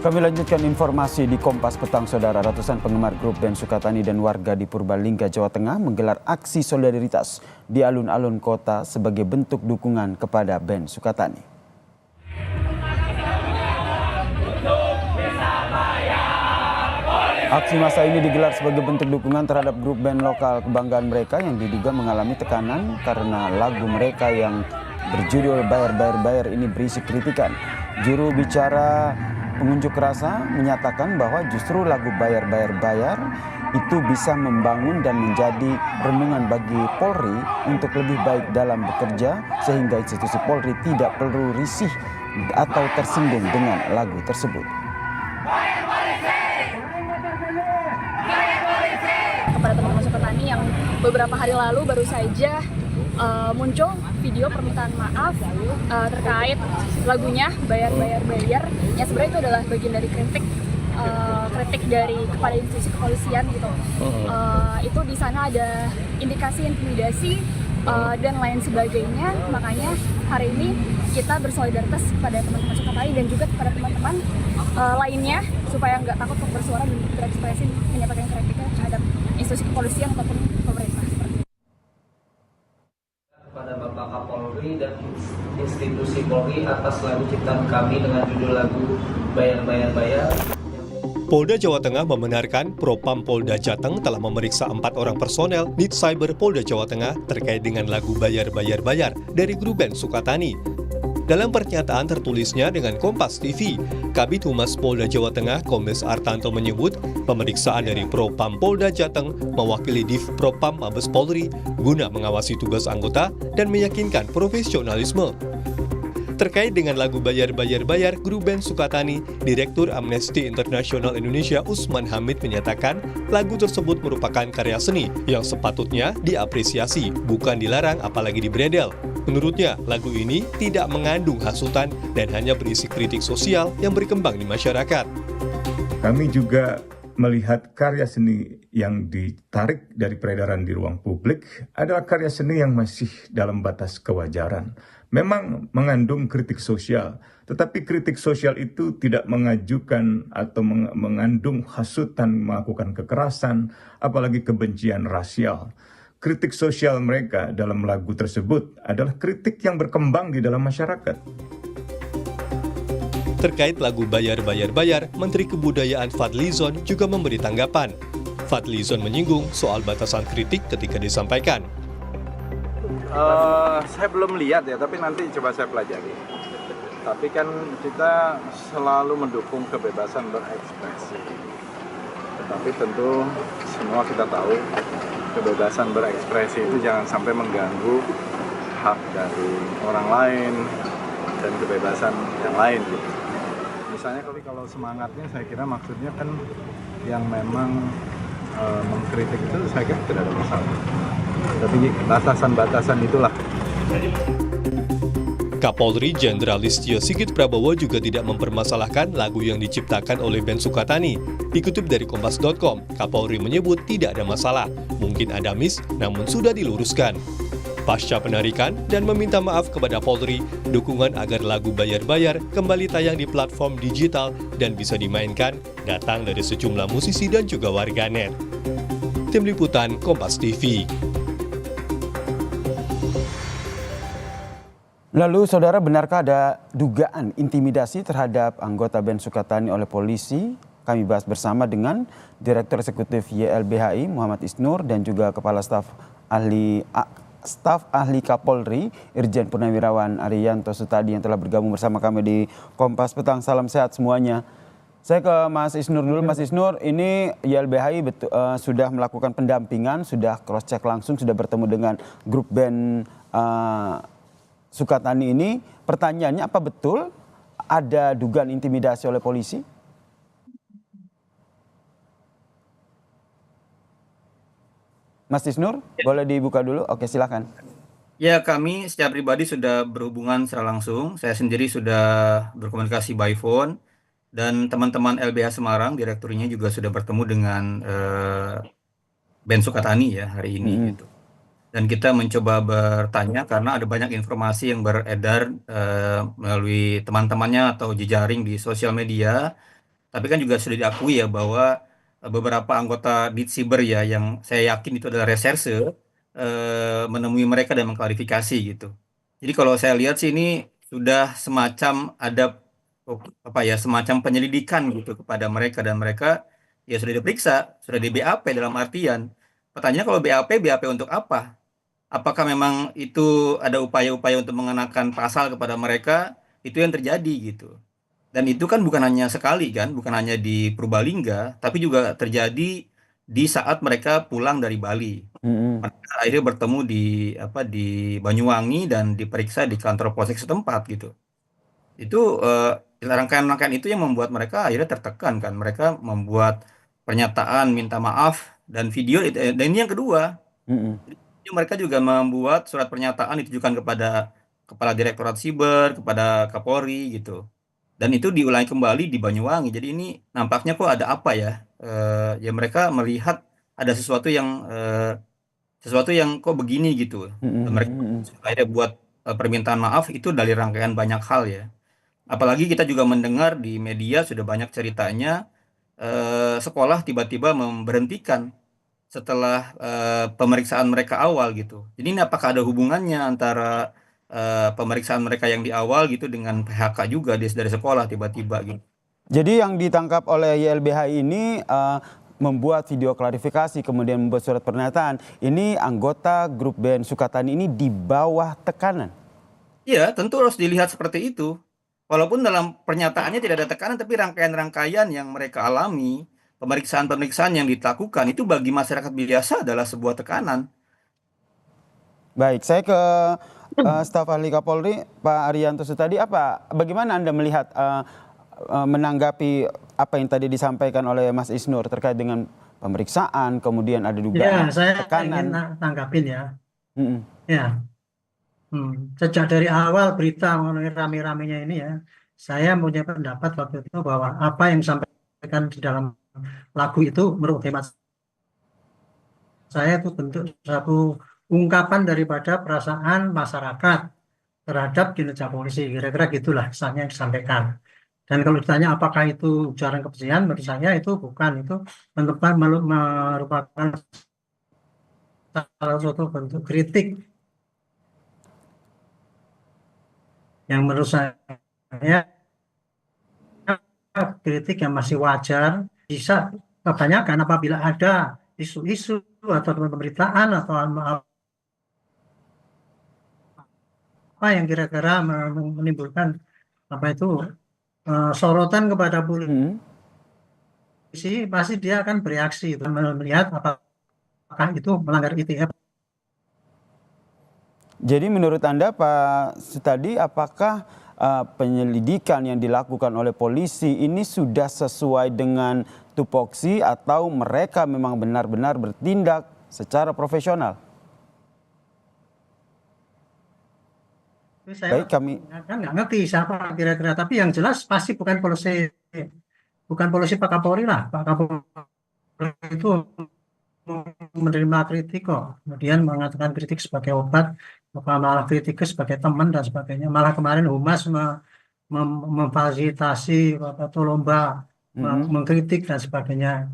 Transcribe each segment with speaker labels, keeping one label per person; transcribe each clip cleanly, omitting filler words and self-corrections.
Speaker 1: Kami lanjutkan informasi di Kompas Petang, Saudara. Ratusan penggemar grup band Sukatani dan warga di Purbalingga, Jawa Tengah menggelar aksi solidaritas di alun-alun kota sebagai bentuk dukungan kepada band Sukatani. Aksi massa ini digelar sebagai bentuk dukungan terhadap grup band lokal kebanggaan mereka yang diduga mengalami tekanan karena lagu mereka yang berjudul Bayar ini berisi kritikan. Juru bicara pengunjuk rasa menyatakan bahwa justru lagu Bayar itu bisa membangun dan menjadi renungan bagi Polri untuk lebih baik dalam bekerja sehingga institusi Polri tidak perlu risih atau tersinggung dengan lagu tersebut.
Speaker 2: Kepada teman-teman Sukatani yang beberapa hari lalu baru saja muncul video permintaan maaf terkait lagunya Bayar yang sebenarnya itu adalah bagian dari kritik dari kepada institusi kepolisian gitu. Itu di sana ada indikasi intimidasi dan lain sebagainya, makanya hari ini kita bersolidaritas kepada teman-teman Sukatani dan juga kepada teman-teman lainnya supaya nggak takut untuk bersuara dan berekspresi menyampaikan kritiknya terhadap institusi kepolisian ataupun pemerintah.
Speaker 3: Kepada Bapak Kapolri dan institusi Polri atas lagu ciptaan kami dengan judul lagu Bayar.
Speaker 4: Polda Jawa Tengah membenarkan Propam Polda Jateng telah memeriksa 4 orang personel Nit Cyber Polda Jawa Tengah terkait dengan lagu Bayar dari grup band Sukatani. Dalam pernyataan tertulisnya dengan Kompas TV, Kabid Humas Polda Jawa Tengah Kombes Artanto menyebut pemeriksaan dari Propam Polda Jateng mewakili Div Propam Mabes Polri guna mengawasi tugas anggota dan meyakinkan profesionalisme. Terkait dengan lagu Bayar grup band Sukatani, Direktur Amnesty International Indonesia Usman Hamid menyatakan lagu tersebut merupakan karya seni yang sepatutnya diapresiasi, bukan dilarang apalagi dibredel. Menurutnya, lagu ini tidak mengandung hasutan dan hanya berisi kritik sosial yang berkembang di masyarakat.
Speaker 5: Kami juga melihat karya seni yang ditarik dari peredaran di ruang publik adalah karya seni yang masih dalam batas kewajaran. Memang mengandung kritik sosial, tetapi kritik sosial itu tidak mengajukan atau mengandung hasutan melakukan kekerasan, apalagi kebencian rasial. Kritik sosial mereka dalam lagu tersebut adalah kritik yang berkembang di dalam masyarakat.
Speaker 4: Terkait lagu Bayar, Menteri Kebudayaan Fadlizon juga memberi tanggapan. Fadlizon menyinggung soal batasan kritik ketika disampaikan.
Speaker 6: Saya belum lihat ya, tapi nanti coba saya pelajari. Tapi kan kita selalu mendukung kebebasan berekspresi. Tetapi tentu semua kita tahu kebebasan berekspresi itu jangan sampai mengganggu hak dari orang lain dan kebebasan yang lain gitu. Misalnya kalau semangatnya saya kira maksudnya kan yang memang mengkritik itu saya kira tidak ada masalah. Tapi batasan-batasan itulah.
Speaker 4: Kapolri Jenderal Listio Sigit Prabowo juga tidak mempermasalahkan lagu yang diciptakan oleh band Sukatani. Dikutip dari Kompas.com, Kapolri menyebut tidak ada masalah, mungkin ada miss, namun sudah diluruskan. Pasca penarikan dan meminta maaf kepada Polri, dukungan agar lagu Bayar kembali tayang di platform digital dan bisa dimainkan datang dari sejumlah musisi dan juga warganet. Tim Liputan Kompas TV.
Speaker 1: Lalu, Saudara, benarkah ada dugaan intimidasi terhadap anggota band Sukatani oleh polisi? Kami bahas bersama dengan Direktur Eksekutif YLBHI Muhammad Isnur dan juga Kepala Staf Ahli Kapolri Irjen Purnawirawan Ariyanto Sutadi yang telah bergabung bersama kami di Kompas Petang. Salam sehat semuanya. Saya ke Mas Isnur dulu. Mas Isnur, ini YLBHI sudah melakukan pendampingan, sudah cross check langsung, sudah bertemu dengan grup band Sukatani ini. Pertanyaannya, apa betul ada dugaan intimidasi oleh polisi? Mas Isnur, boleh dibuka dulu? Oke, silakan.
Speaker 7: Ya, kami secara pribadi sudah berhubungan secara langsung. Saya sendiri sudah berkomunikasi by phone. Dan teman-teman LBH Semarang, direkturnya juga sudah bertemu dengan band Sukatani ya hari ini. Gitu. Dan kita mencoba bertanya karena ada banyak informasi yang beredar melalui teman-temannya atau jejaring di sosial media Tapi kan juga sudah diakui ya bahwa beberapa anggota Ditsiber ya yang saya yakin itu adalah reserse menemui mereka dan mengklarifikasi gitu. Jadi kalau saya lihat sih ini sudah semacam ada apa ya semacam penyelidikan gitu kepada mereka dan mereka ya sudah diperiksa, sudah di BAP dalam artian. Pertanyaannya kalau BAP untuk apa? Apakah memang itu ada upaya-upaya untuk mengenakan pasal kepada mereka? Itu yang terjadi gitu. Dan itu kan bukan hanya sekali kan, bukan hanya di Purbalingga, tapi juga terjadi di saat mereka pulang dari Bali.
Speaker 1: Mm-mm.
Speaker 7: Mereka akhirnya bertemu di Banyuwangi dan diperiksa di kantor polsek setempat gitu. Itu rangkaian-rangkaian itu yang membuat mereka akhirnya tertekan kan. Mereka membuat pernyataan minta maaf dan video dan ini yang kedua.
Speaker 1: Mm-mm.
Speaker 7: Jadi mereka juga membuat surat pernyataan ditujukan kepada Kepala Direktorat Siber, kepada Kapolri gitu. Dan itu diulangi kembali di Banyuwangi. Jadi ini nampaknya kok ada apa ya? Ya mereka melihat ada sesuatu yang kok begini gitu. Dan mereka
Speaker 1: Mm-mm.
Speaker 7: akhirnya buat permintaan maaf itu dari rangkaian banyak hal ya. Apalagi kita juga mendengar di media sudah banyak ceritanya sekolah tiba-tiba memberhentikan setelah pemeriksaan mereka awal gitu. Jadi ini apakah ada hubungannya antara pemeriksaan mereka yang di awal gitu dengan PHK juga dari sekolah tiba-tiba gitu.
Speaker 1: Jadi yang ditangkap oleh YLBH ini membuat video klarifikasi, kemudian membuat surat pernyataan. Ini anggota grup band Sukatani ini di bawah tekanan.
Speaker 7: Iya, tentu harus dilihat seperti itu. Walaupun dalam pernyataannya tidak ada tekanan, tapi rangkaian-rangkaian yang mereka alami, pemeriksaan-pemeriksaan yang dilakukan itu bagi masyarakat biasa adalah sebuah tekanan.
Speaker 1: Baik, saya ke staf ahli Kapolri, Pak Arianto Sutadi. Bagaimana Anda melihat menanggapi apa yang tadi disampaikan oleh Mas Isnur terkait dengan pemeriksaan, kemudian ada
Speaker 8: Ya,
Speaker 1: dugaan
Speaker 8: saya ingin
Speaker 1: tekanan.
Speaker 8: tanggapin ya.
Speaker 1: Mm-mm.
Speaker 8: Ya, sejak dari awal berita mengenai rame-ramenya ini ya, saya punya pendapat waktu itu bahwa apa yang disampaikan di dalam lagu itu menurut hemat saya itu bentuk satu ungkapan daripada perasaan masyarakat terhadap kinerja polisi. Kira-kira gitulah kesannya yang disampaikan. Dan kalau ditanya apakah itu ujaran kebencian, menurut saya itu bukan. Itu merupakan salah satu bentuk kritik yang menurut saya kritik yang masih wajar, bisa kebanyakan apabila ada isu-isu atau pemberitaan atau apa yang kira-kira menimbulkan sorotan kepada polisi, pasti dia akan bereaksi melihat apakah itu melanggar ITE.
Speaker 1: Jadi menurut Anda Pak Sutadi, apakah penyelidikan yang dilakukan oleh polisi ini sudah sesuai dengan tupoksi atau mereka memang benar-benar bertindak secara profesional?
Speaker 8: Saya
Speaker 1: Baik, kami
Speaker 8: kan nggak ngerti siapa kira-kira, tapi yang jelas pasti bukan polisi Pak Kapolri lah. Pak Kapolri itu menerima kritik kok, kemudian mengatakan kritik sebagai obat, malah kritik sebagai teman dan sebagainya. Malah kemarin Humas memfasilitasi atau lomba mengkritik dan sebagainya.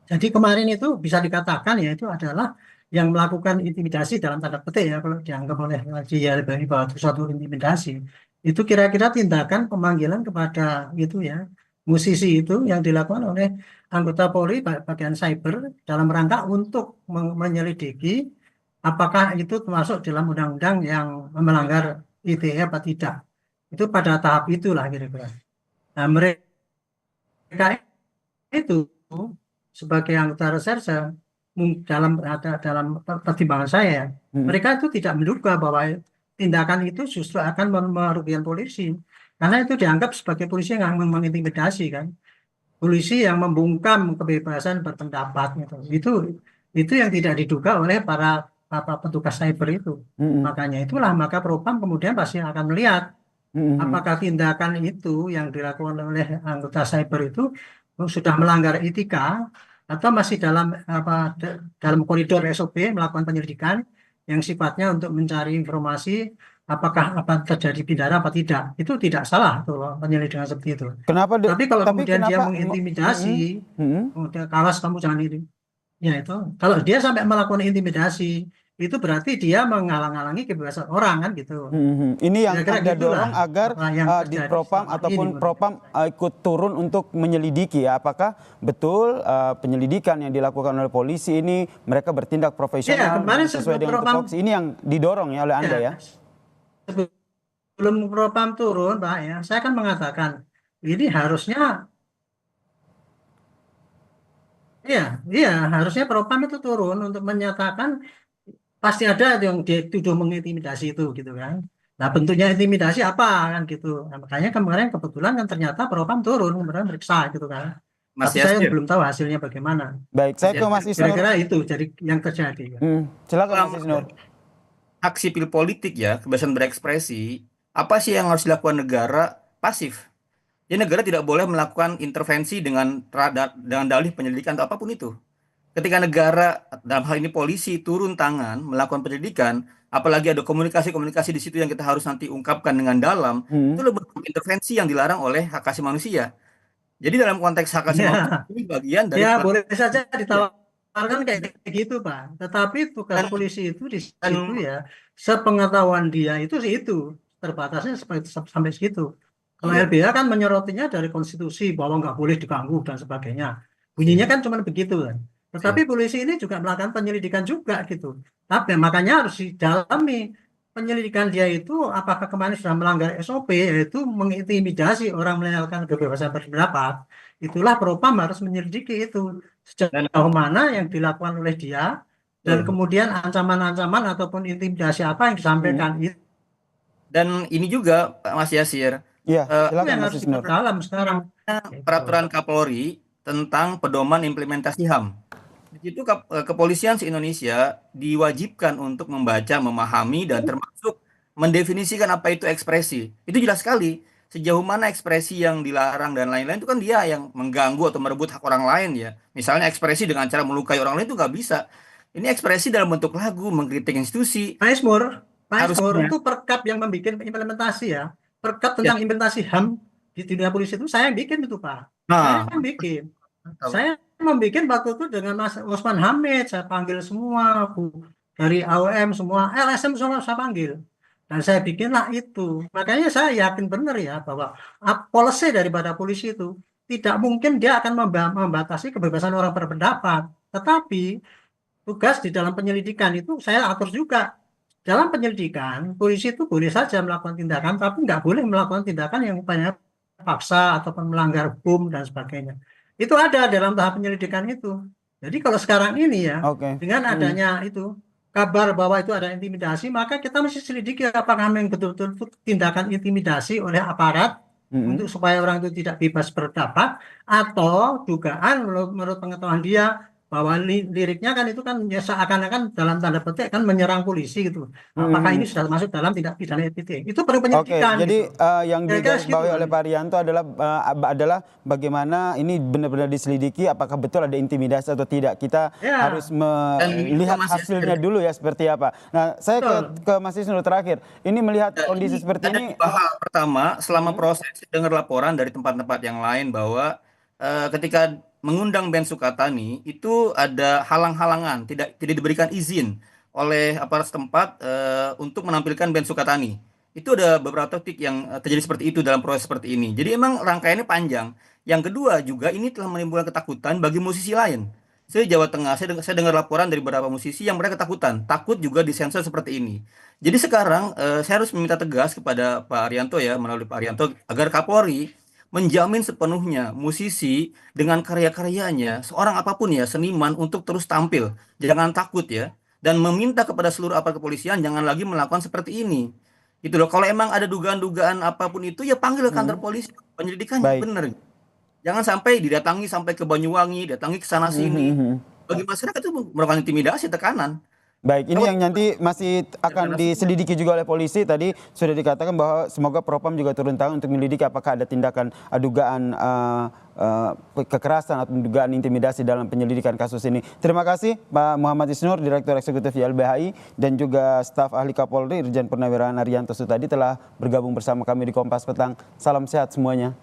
Speaker 8: Jadi kemarin itu bisa dikatakan ya itu adalah yang melakukan intimidasi dalam tanda petik ya, kalau dianggap oleh YLBHI bahwa itu suatu intimidasi. Itu kira-kira tindakan pemanggilan kepada itu ya, musisi itu yang dilakukan oleh anggota Polri bagian cyber dalam rangka untuk menyelidiki apakah itu termasuk dalam undang-undang yang melanggar ITE apa tidak. Itu pada tahap itulah kira-kira. Nah, mereka itu sebagai anggota reserse dalam pertimbangan saya, mereka itu tidak menduga bahwa tindakan itu justru akan merugikan polisi, karena itu dianggap sebagai polisi yang mengintimidasi kan, polisi yang membungkam kebebasan berpendapat gitu. Itu yang tidak diduga oleh para petugas cyber itu. Makanya itulah maka Propam kemudian pasti akan melihat apakah tindakan itu yang dilakukan oleh anggota cyber itu sudah melanggar etika atau masih dalam koridor SOP melakukan penyelidikan yang sifatnya untuk mencari informasi apakah apa terjadi pidana apa tidak. Itu tidak salah tuh loh, penyelidikan seperti itu.
Speaker 1: Kenapa
Speaker 8: Tapi kalau
Speaker 1: tapi
Speaker 8: kemudian dia
Speaker 1: kenapa
Speaker 8: mengintimidasi,
Speaker 1: mm-mm.
Speaker 8: udah kawas kamu jangan ini. Ya itu, kalau dia sampai melakukan intimidasi, itu berarti dia menghalang-halangi kebebasan orang kan gitu.
Speaker 1: Ini yang
Speaker 8: Kira-kira
Speaker 1: Anda
Speaker 8: gitulah
Speaker 1: dorong agar
Speaker 8: apa yang
Speaker 1: di
Speaker 8: terjadi
Speaker 1: Propam
Speaker 8: selama
Speaker 1: ataupun
Speaker 8: ini.
Speaker 1: Propam ikut turun untuk menyelidiki ya, apakah betul penyelidikan yang dilakukan oleh polisi ini mereka bertindak
Speaker 8: Ya,
Speaker 1: profesional
Speaker 8: kemarin
Speaker 1: sesuai
Speaker 8: sebelum
Speaker 1: dengan
Speaker 8: Propam,
Speaker 1: tupoksi. Ini yang didorong ya oleh Anda ya.
Speaker 8: sebelum Propam turun, Pak ya, saya kan mengatakan ini harusnya, harusnya Propam itu turun untuk menyatakan pasti ada yang dituduh mengintimidasi itu gitu kan. Nah bentuknya intimidasi apa kan gitu. Nah, makanya kemarin kebetulan kan ternyata Propam turun kemudian meriksa gitu kan.
Speaker 7: Mas
Speaker 8: Tapi saya
Speaker 7: Yasir,
Speaker 8: belum tahu hasilnya bagaimana.
Speaker 1: Baik,
Speaker 7: Mas
Speaker 1: saya ke
Speaker 7: Yasir,
Speaker 1: Mas Isnur.
Speaker 8: Kira-kira itu jadi yang terjadi.
Speaker 1: Silakan
Speaker 7: dalam
Speaker 1: Mas Isnur.
Speaker 7: hak sipil politik ya, kebebasan berekspresi, apa sih yang harus dilakukan negara? Pasif. Ya negara tidak boleh melakukan intervensi dengan dalih penyelidikan atau apapun itu. Ketika negara, dalam hal ini polisi, turun tangan melakukan penyelidikan, apalagi ada komunikasi-komunikasi di situ yang kita harus nanti ungkapkan dengan dalam, itu lebih intervensi yang dilarang oleh hak asasi manusia. Jadi dalam konteks hak asasi manusia
Speaker 8: Ya,
Speaker 7: ini bagian dari
Speaker 8: ya boleh saja
Speaker 7: Ya.
Speaker 8: ditawarkan kayak gitu Pak. Tetapi tugas
Speaker 7: Dan,
Speaker 8: polisi itu di
Speaker 7: dan
Speaker 8: situ ya, sepengetahuan dia itu sih itu terbatasnya sampai segitu. Kalau
Speaker 7: iya,
Speaker 8: LBH kan menyerotinya dari konstitusi bahwa nggak boleh diganggu dan sebagainya. Bunyinya kan cuma begitu kan.
Speaker 7: iya.
Speaker 8: Tetapi polisi ini juga melakukan penyelidikan juga gitu. Tapi makanya harus didalami penyelidikan dia itu apakah kemarin sudah melanggar SOP yaitu mengintimidasi orang menyalahkan kebebasan berpendapat. Itulah Propam harus menyelidiki itu
Speaker 7: Dan
Speaker 8: sejauh mana yang dilakukan oleh dia dan
Speaker 7: betul.
Speaker 8: kemudian ancaman-ancaman ataupun intimidasi apa yang disampaikan itu
Speaker 7: Dan ini juga Pak Mas Yasir,
Speaker 1: Iya, silakan
Speaker 8: yang
Speaker 1: Mas
Speaker 8: harus
Speaker 1: Isnur.
Speaker 8: diperdalam sekarang. Gitu.
Speaker 7: peraturan Kapolri tentang pedoman implementasi HAM. Di situ kepolisian se-Indonesia diwajibkan untuk membaca, memahami, dan termasuk mendefinisikan apa itu ekspresi. Itu jelas sekali. Sejauh mana ekspresi yang dilarang dan lain-lain itu kan dia yang mengganggu atau merebut hak orang lain ya. Misalnya ekspresi dengan cara melukai orang lain itu nggak bisa. Ini ekspresi dalam bentuk lagu, mengkritik institusi.
Speaker 8: Pak Ismur
Speaker 7: Harusnya.
Speaker 8: itu perkap yang membuat implementasi ya. Perkap
Speaker 7: Ya.
Speaker 8: tentang implementasi HAM di dunia polisi itu saya yang bikin itu Pak.
Speaker 7: Nah,
Speaker 8: Saya yang bikin. Saya membuat waktu itu dengan Mas Usman Hamid, saya panggil semua dari AOM semua, LSM semua saya panggil. Dan saya bikinlah itu. Makanya saya yakin benar ya bahwa policy daripada polisi itu tidak mungkin dia akan membatasi kebebasan orang berpendapat. Tetapi tugas di dalam penyelidikan itu saya atur juga. Dalam penyelidikan, polisi itu boleh saja melakukan tindakan, tapi nggak boleh melakukan tindakan yang upaya paksa ataupun melanggar hukum dan sebagainya. Itu ada dalam tahap penyelidikan itu. Jadi kalau sekarang ini ya, dengan adanya itu kabar bahwa itu ada intimidasi, maka kita mesti selidiki apakah memang betul-betul itu tindakan intimidasi oleh aparat untuk supaya orang itu tidak bebas berpendapat, atau dugaan menurut pengetahuan dia bahwa liriknya kan itu kan ya seakan-akan dalam tanda petik kan menyerang polisi gitu. Apakah ini sudah masuk dalam tindak pidana etik? Itu perlu penyelidikan.
Speaker 1: Jadi
Speaker 8: gitu.
Speaker 1: yang digarisbawahi oleh Pak Rianto adalah bagaimana ini benar-benar diselidiki apakah betul ada intimidasi atau tidak. Kita harus melihat hasilnya dulu ya seperti apa. Nah, saya ke Mas Isnur terakhir. Ini melihat kondisi seperti ini.
Speaker 7: Hal pertama, selama proses dengar laporan dari tempat-tempat yang lain bahwa ketika mengundang Ben Sukatani itu ada halang-halangan, tidak diberikan izin oleh aparat setempat untuk menampilkan Ben Sukatani. Itu ada beberapa titik yang terjadi seperti itu dalam proses seperti ini. Jadi emang rangkaiannya panjang. Yang kedua juga ini telah menimbulkan ketakutan bagi musisi lain. Saya di Jawa Tengah, saya dengar laporan dari beberapa musisi yang mereka ketakutan, takut juga disensor seperti ini. Jadi sekarang saya harus meminta tegas kepada Pak Arianto ya, melalui Pak Arianto, agar Kapolri menjamin sepenuhnya musisi dengan karya-karyanya, seorang apapun ya, seniman untuk terus tampil. Jangan takut ya. Dan meminta kepada seluruh aparat kepolisian jangan lagi melakukan seperti ini. Gitu loh. Kalau emang ada dugaan-dugaan apapun itu ya panggil ke kantor polisi, penyelidikannya bener. Jangan sampai didatangi sampai ke Banyuwangi, datangi ke sana sini. Bagi masyarakat itu merupakan intimidasi, tekanan.
Speaker 1: Baik, ini yang nanti masih akan diselidiki juga oleh polisi. Tadi sudah dikatakan bahwa semoga Propam juga turun tangan untuk menyelidiki apakah ada tindakan dugaan kekerasan atau dugaan intimidasi dalam penyelidikan kasus ini. Terima kasih Pak Muhammad Isnur, Direktur Eksekutif YLBHI, dan juga staf ahli Kapolri Irjen Purnawirawan Arianto Sutadi telah bergabung bersama kami di Kompas Petang. Salam sehat semuanya.